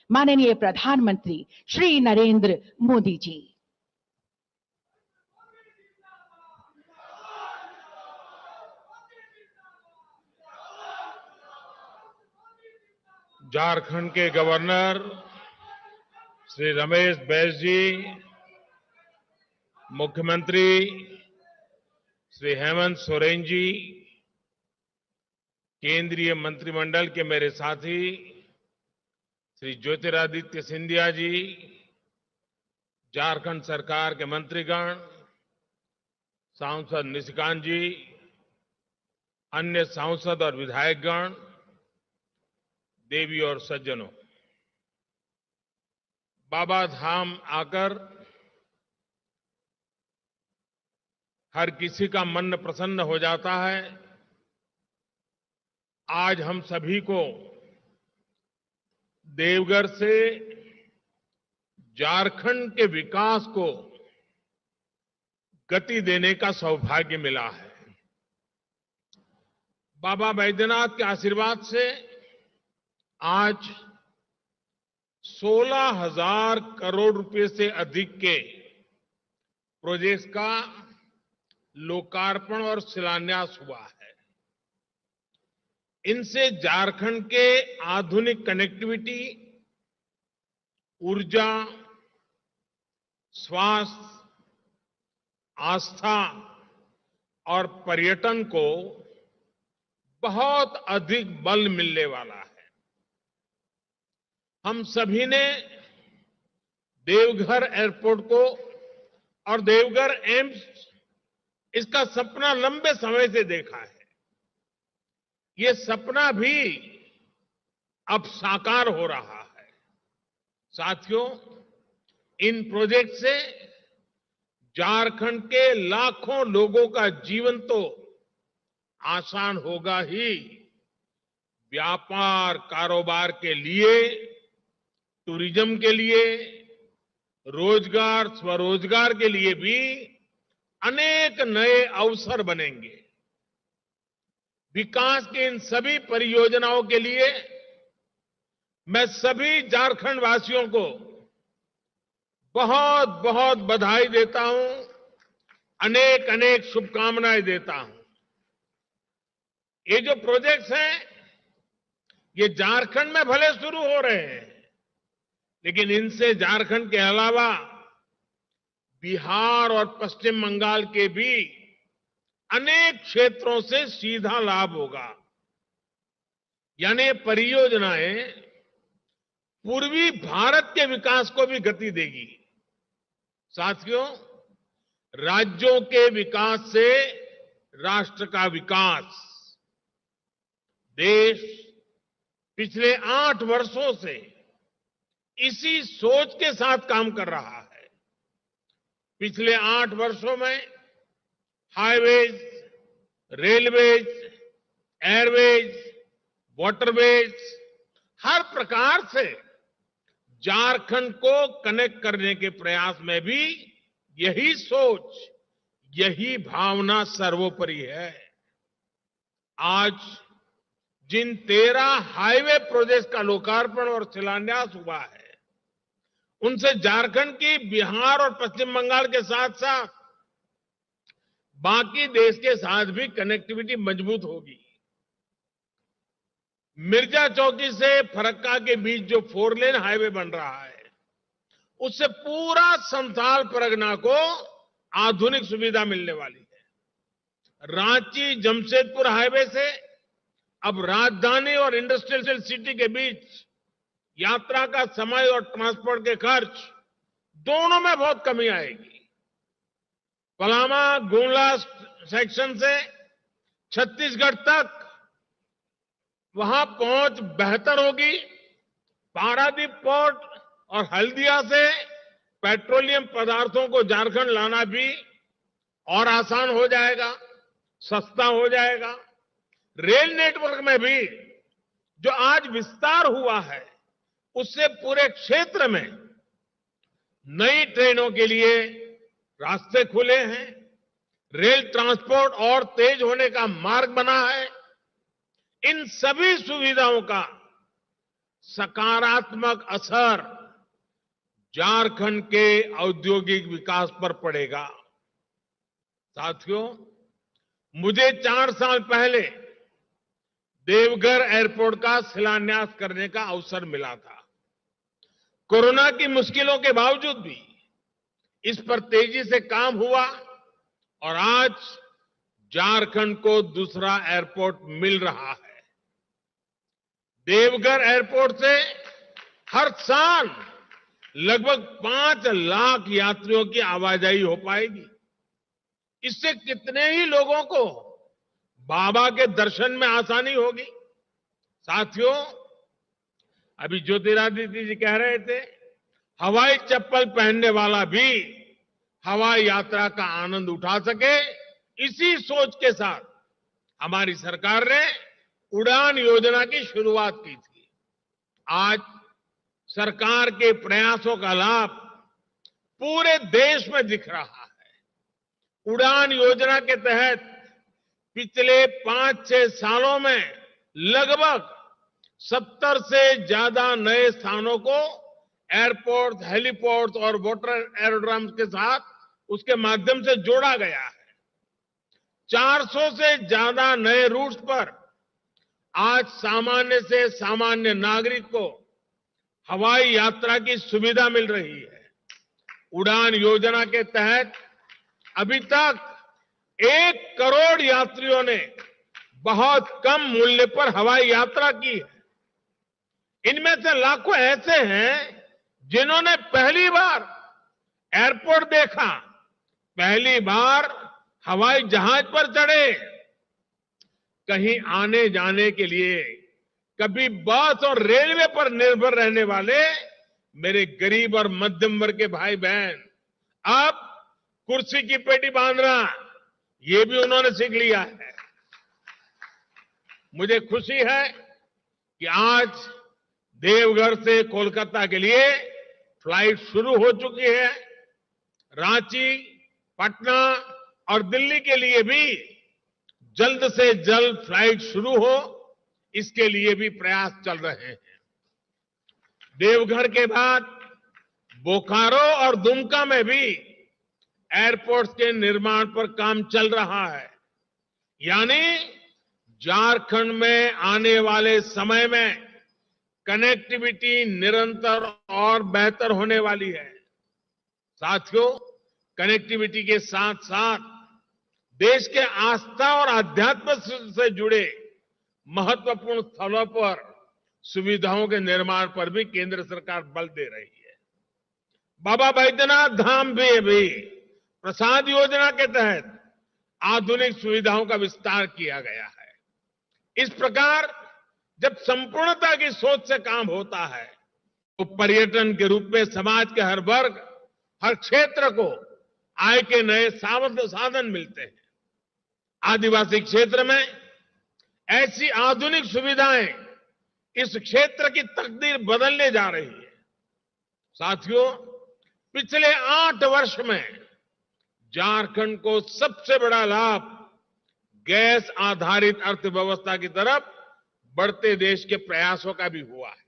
माननीय प्रधानमंत्री श्री नरेंद्र मोदी जी। झारखंड के गवर्नर श्री रमेश बैस जी, मुख्यमंत्री श्री हेमंत सोरेन जी, केंद्रीय मंत्रिमंडल के मेरे साथी श्री ज्योतिरादित्य सिंधिया जी, झारखंड सरकार के मंत्रीगण, सांसद निशिकांत जी, अन्य सांसद और विधायकगण, देवी और सज्जनों, बाबा धाम आकर हर किसी का मन प्रसन्न हो जाता है। आज हम सभी को देवघर से झारखंड के विकास को गति देने का सौभाग्य मिला है। बाबा बैद्यनाथ के आशीर्वाद से आज 16,000 करोड़ रुपए से अधिक के प्रोजेक्ट्स का लोकार्पण और शिलान्यास हुआ है। इनसे झारखंड के आधुनिक कनेक्टिविटी, ऊर्जा, स्वास्थ्य, आस्था और पर्यटन को बहुत अधिक बल मिलने वाला है। हम सभी ने देवघर एयरपोर्ट को और देवघर एम्स, इसका सपना लंबे समय से देखा है। ये सपना भी अब साकार हो रहा है। साथियों, इन प्रोजेक्ट से झारखंड के लाखों लोगों का जीवन तो आसान होगा ही, व्यापार कारोबार के लिए, टूरिज्म के लिए, रोजगार स्वरोजगार के लिए भी अनेक नए अवसर बनेंगे। विकास की इन सभी परियोजनाओं के लिए मैं सभी झारखंड वासियों को बहुत बहुत बधाई देता हूं, अनेक अनेक शुभकामनाएं देता हूं। ये जो प्रोजेक्ट्स हैं, ये झारखंड में भले शुरू हो रहे हैं, लेकिन इनसे झारखंड के अलावा बिहार और पश्चिम बंगाल के भी अनेक क्षेत्रों से सीधा लाभ होगा। यानी ये परियोजनाएं पूर्वी भारत के विकास को भी गति देगी। साथियों, राज्यों के विकास से राष्ट्र का विकास, देश पिछले 8 वर्षों से इसी सोच के साथ काम कर रहा है। पिछले 8 वर्षों में हाईवेज, रेलवेज, एयरवेज, वाटरवेज, हर प्रकार से झारखंड को कनेक्ट करने के प्रयास में भी यही सोच, यही भावना सर्वोपरि है। आज जिन 13 हाईवे प्रोजेक्ट का लोकार्पण और शिलान्यास हुआ है, उनसे झारखंड की बिहार और पश्चिम बंगाल के साथ साथ बाकी देश के साथ भी कनेक्टिविटी मजबूत होगी। मिर्जा चौकी से फरक्का के बीच जो 4 लेन हाईवे बन रहा है, उससे पूरा संथाल परगना को आधुनिक सुविधा मिलने वाली है। रांची जमशेदपुर हाईवे से अब राजधानी और इंडस्ट्रियल सिटी के बीच यात्रा का समय और ट्रांसपोर्ट के खर्च दोनों में बहुत कमी आएगी। पलामा गुंडला सेक्शन से छत्तीसगढ़ तक वहां पहुंच बेहतर होगी। पारादीप पोर्ट और हल्दिया से पेट्रोलियम पदार्थों को झारखंड लाना भी और आसान हो जाएगा, सस्ता हो जाएगा। रेल नेटवर्क में भी जो आज विस्तार हुआ है, उससे पूरे क्षेत्र में नई ट्रेनों के लिए रास्ते खुले हैं। रेल ट्रांसपोर्ट और तेज होने का मार्ग बना है। इन सभी सुविधाओं का सकारात्मक असर झारखंड के औद्योगिक विकास पर पड़ेगा। साथियों, मुझे 4 साल पहले देवघर एयरपोर्ट का शिलान्यास करने का अवसर मिला था। कोरोना की मुश्किलों के बावजूद भी इस पर तेजी से काम हुआ और आज झारखंड को दूसरा एयरपोर्ट मिल रहा है। देवघर एयरपोर्ट से हर साल लगभग 5 लाख यात्रियों की आवाजाही हो पाएगी। इससे कितने ही लोगों को बाबा के दर्शन में आसानी होगी। साथियों, अभी ज्योतिरादित्य जी कह रहे थे, हवाई चप्पल पहनने वाला भी हवाई यात्रा का आनंद उठा सके, इसी सोच के साथ हमारी सरकार ने उड़ान योजना की शुरुआत की थी। आज सरकार के प्रयासों का लाभ पूरे देश में दिख रहा है। उड़ान योजना के तहत पिछले 5-6 सालों में लगभग 70 से ज्यादा नए स्थानों को एयरपोर्ट, हेलीपोर्ट और वाटर एरोड्रम्स के साथ उसके माध्यम से जोड़ा गया है। 400 से ज्यादा नए रूट्स पर आज सामान्य से सामान्य नागरिक को हवाई यात्रा की सुविधा मिल रही है। उड़ान योजना के तहत अभी तक 1 करोड़ यात्रियों ने बहुत कम मूल्य पर हवाई यात्रा की है। इनमें से लाखों ऐसे हैं जिन्होंने पहली बार एयरपोर्ट देखा, पहली बार हवाई जहाज पर चढ़े। कहीं आने जाने के लिए कभी बस और रेलवे पर निर्भर रहने वाले मेरे गरीब और मध्यम वर्ग के भाई बहन अब कुर्सी की पेटी बांधना ये भी उन्होंने सीख लिया है। मुझे खुशी है कि आज देवघर से कोलकाता के लिए फ्लाइट शुरू हो चुकी है। रांची, पटना और दिल्ली के लिए भी जल्द से जल्द फ्लाइट शुरू हो, इसके लिए भी प्रयास चल रहे हैं। देवघर के बाद बोकारो और दुमका में भी एयरपोर्ट्स के निर्माण पर काम चल रहा है। यानी झारखंड में आने वाले समय में कनेक्टिविटी निरंतर और बेहतर होने वाली है। साथियों, कनेक्टिविटी के साथ साथ देश के आस्था और आध्यात्म से जुड़े महत्वपूर्ण स्थलों पर सुविधाओं के निर्माण पर भी केंद्र सरकार बल दे रही है। बाबा बैद्यनाथ धाम भी अभी प्रसाद योजना के तहत आधुनिक सुविधाओं का विस्तार किया गया है। इस प्रकार जब संपूर्णता की सोच से काम होता है तो पर्यटन के रूप में समाज के हर वर्ग, हर क्षेत्र को आय के नए साधन मिलते हैं। आदिवासी क्षेत्र में ऐसी आधुनिक सुविधाएं इस क्षेत्र की तकदीर बदलने जा रही है। साथियों, पिछले 8 वर्ष में झारखंड को सबसे बड़ा लाभ गैस आधारित अर्थव्यवस्था की तरफ बढ़ते देश के प्रयासों का भी हुआ है।